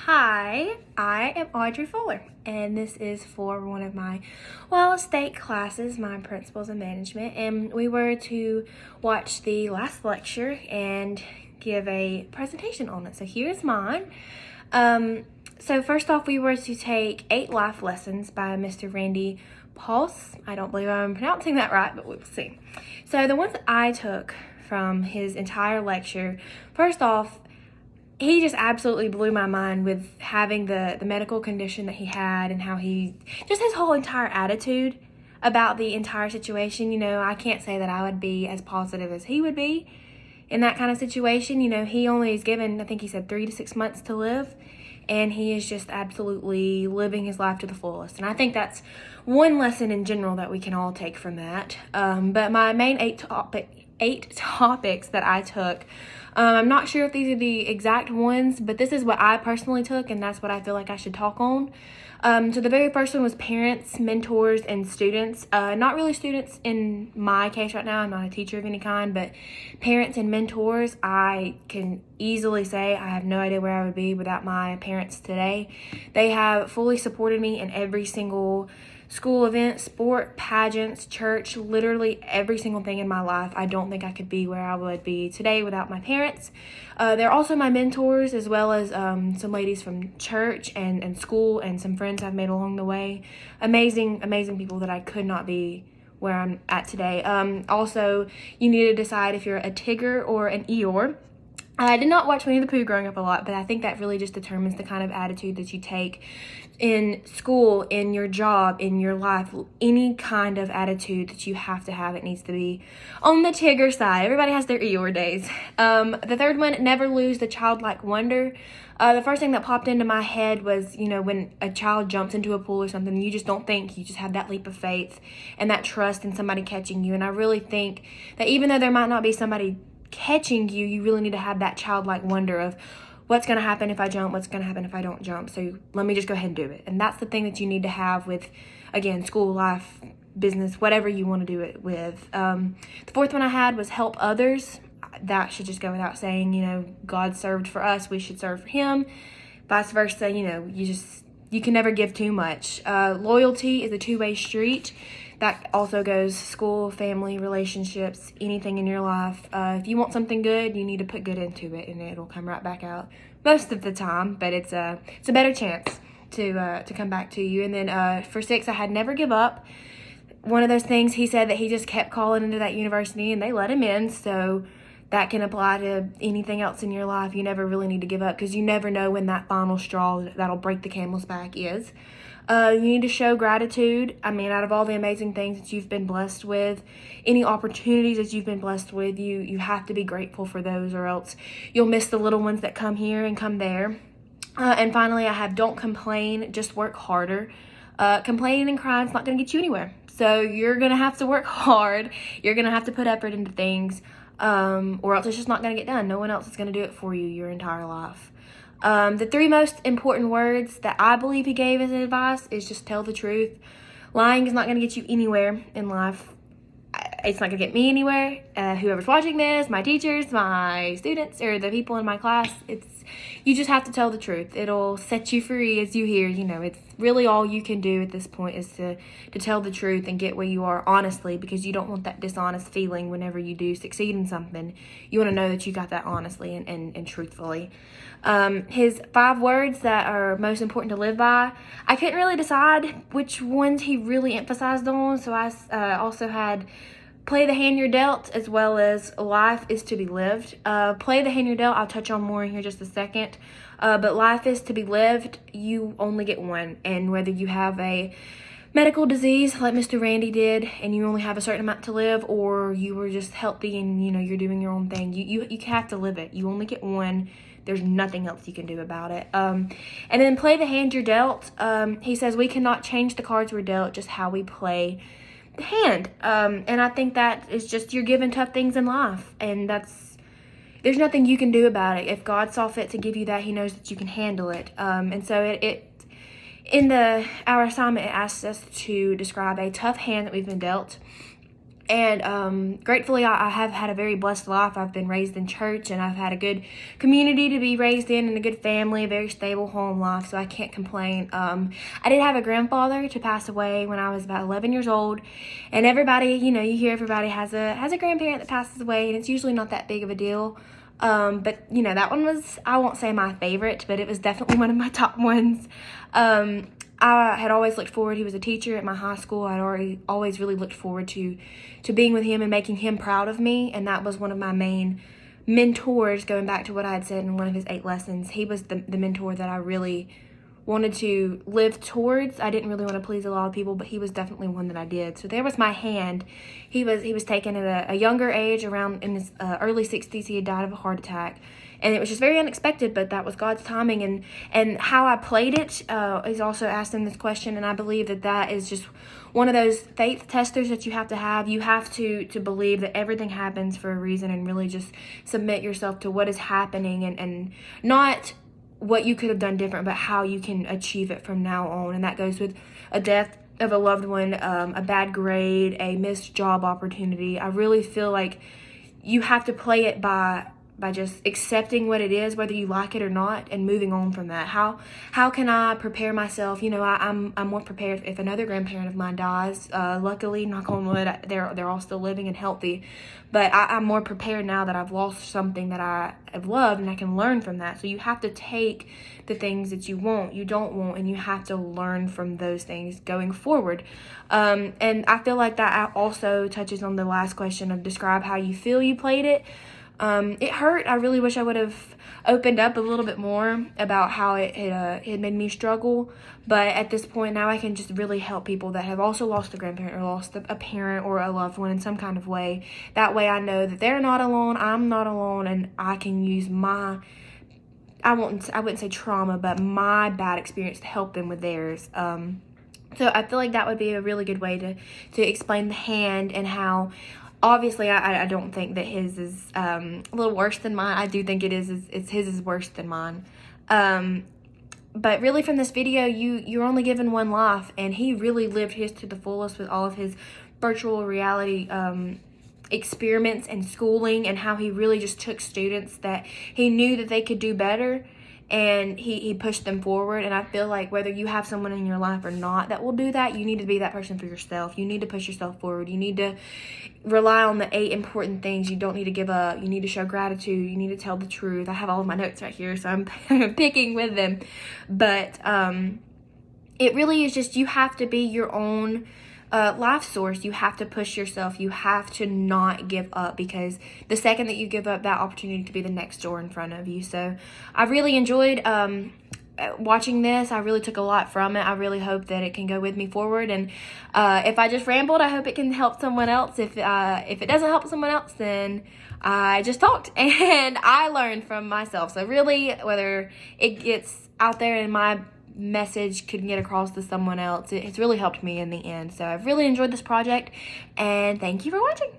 Hi, I am Audrey Fuller, and this is for one of my state classes, my principles and management, and we were to watch the last lecture and give a presentation on it. So here's mine. So first off, we were to take 8 life lessons by Mr. Randy Pausch. I don't believe I'm pronouncing that right, but we'll see. So the ones that I took from his entire lecture, first off, he just absolutely blew my mind with having the medical condition that he had and how just his whole entire attitude about the entire situation. I can't say that I would be as positive as he would be in that kind of situation. He only is given, I think he said 3 to 6 months to live, and he is just absolutely living his life to the fullest. And I think that's one lesson in general that we can all take from that. But my main 8 topics that I took, I'm not sure if these are the exact ones, but this is what I personally took, and that's what I feel like I should talk on. So the very first one was parents, mentors, and students. Not really students in my case right now. I'm not a teacher of any kind, but parents and mentors. I can easily say I have no idea where I would be without my parents today. They have fully supported me in every single school event, sport, pageants, church, literally every single thing in my life. I don't think I could be where I would be today without my parents. They're also my mentors, as well as some ladies from church and school and some friends I've made along the way. Amazing, amazing people that I could not be where I'm at today. Also, you need to decide if you're a Tigger or an Eeyore. I did not watch Winnie the Pooh growing up a lot, but I think that really just determines the kind of attitude that you take in school, in your job, in your life. Any kind of attitude that you have to have, it needs to be on the Tigger side. Everybody has their Eeyore days. The third one, never lose the childlike wonder. The first thing that popped into my head was, when a child jumps into a pool or something, you just don't think, you just have that leap of faith and that trust in somebody catching you. And I really think that even though there might not be somebody catching you, you really need to have that childlike wonder of what's going to happen if I jump, what's going to happen if I don't jump. So let me just go ahead and do it. And that's the thing that you need to have with, again, school, life, business, whatever you want to do it with. The fourth one I had was help others. That should just go without saying. God served for us, we should serve for him. Vice versa, you can never give too much. Loyalty is a two-way street. That also goes school, family, relationships, anything in your life. If you want something good, you need to put good into it, and it'll come right back out most of the time. But it's a better chance to come back to you. And then for 6, I had never give up. One of those things, he said that he just kept calling into that university, and they let him in. So that can apply to anything else in your life. You never really need to give up, because you never know when that final straw that'll break the camel's back is. You need to show gratitude. Out of all the amazing things that you've been blessed with, any opportunities that you've been blessed with, you have to be grateful for those, or else you'll miss the little ones that come here and come there. And finally, I have don't complain, just work harder. Complaining and crying is not going to get you anywhere. So you're going to have to work hard. You're going to have to put effort into things, or else it's just not going to get done. No one else is going to do it for you your entire life. The 3 most important words that I believe he gave as advice is just tell the truth. Lying is not going to get you anywhere in life. It's not going to get me anywhere. Whoever's watching this, my teachers, my students, or the people in my class, you just have to tell the truth. It'll set you free, as you hear. It's really all you can do at this point is to tell the truth and get where you are honestly, because you don't want that dishonest feeling whenever you do succeed in something. You want to know that you got that honestly and truthfully. His 5 words that are most important to live by, I couldn't really decide which ones he really emphasized on, so I also had play the hand you're dealt, as well as life is to be lived. Play the hand you're dealt, I'll touch on more in here just a second. But life is to be lived. You only get one. And whether you have a medical disease like Mr. Randy did and you only have a certain amount to live, or you were just healthy and you're doing your own thing, you have to live it. You only get one. There's nothing else you can do about it. And then play the hand you're dealt. He says we cannot change the cards we're dealt, just how we play the hand. And I think that is just, you're given tough things in life, and there's nothing you can do about it. If God saw fit to give you that, he knows that you can handle it. And so in our assignment, it asks us to describe a tough hand that we've been dealt. And gratefully, I have had a very blessed life. I've been raised in church, and I've had a good community to be raised in, and a good family, a very stable home life, so I can't complain. I did have a grandfather to pass away when I was about 11 years old, and everybody, you hear everybody has a grandparent that passes away, and it's usually not that big of a deal. But that one was, I won't say my favorite, but it was definitely one of my top ones. I had always looked forward. He was a teacher at my high school. I'd always really looked forward to being with him and making him proud of me. And that was one of my main mentors, going back to what I had said in one of his 8 lessons. He was the mentor that I really wanted to live towards. I didn't really want to please a lot of people, but he was definitely one that I did. So there was my hand. He was taken at a younger age, around in his early 60s. He had died of a heart attack. And it was just very unexpected, but that was God's timing. And how I played it is also asked in this question, and I believe that is just one of those faith testers that you have to have. You have to believe that everything happens for a reason, and really just submit yourself to what is happening, and not what you could have done different, but how you can achieve it from now on. And that goes with a death of a loved one, a bad grade, a missed job opportunity. I really feel like you have to play it by just accepting what it is, whether you like it or not, and moving on from that. How can I prepare myself? I'm more prepared if another grandparent of mine dies. Luckily, knock on wood, they're all still living and healthy. But I'm more prepared now that I've lost something that I have loved, and I can learn from that. So you have to take the things that you don't want, and you have to learn from those things going forward. And I feel like that also touches on the last question of describe how you feel you played it. It hurt. I really wish I would have opened up a little bit more about how it made me struggle. But at this point now, I can just really help people that have also lost a grandparent or lost a parent or a loved one in some kind of way. That way I know that they're not alone, I'm not alone, and I can use I wouldn't say trauma, but my bad experience to help them with theirs. So I feel like that would be a really good way to explain the hand, and how obviously I don't think that his is a little worse than mine. I do think his is worse than mine. But really from this video, you're only given one life, and he really lived his to the fullest with all of his virtual reality experiments and schooling, and how he really just took students that he knew that they could do better, and he pushed them forward. And I feel like whether you have someone in your life or not that will do that, you need to be that person for yourself. You need to push yourself forward. You need to rely on the 8 important things. You don't need to give up. You need to show gratitude. You need to tell the truth. I have all of my notes right here, so I'm picking with them. But it really is just, you have to be your own life source. You have to push yourself. You have to not give up, because the second that you give up, that opportunity could be the next door in front of you. So I really enjoyed watching this. I really took a lot from it. I really hope that it can go with me forward. And if I just rambled, I hope it can help someone else. If it doesn't help someone else, then I just talked and I learned from myself. So really, whether it gets out there and my message could get across to someone else, it's really helped me in the end. So I've really enjoyed this project, and thank you for watching.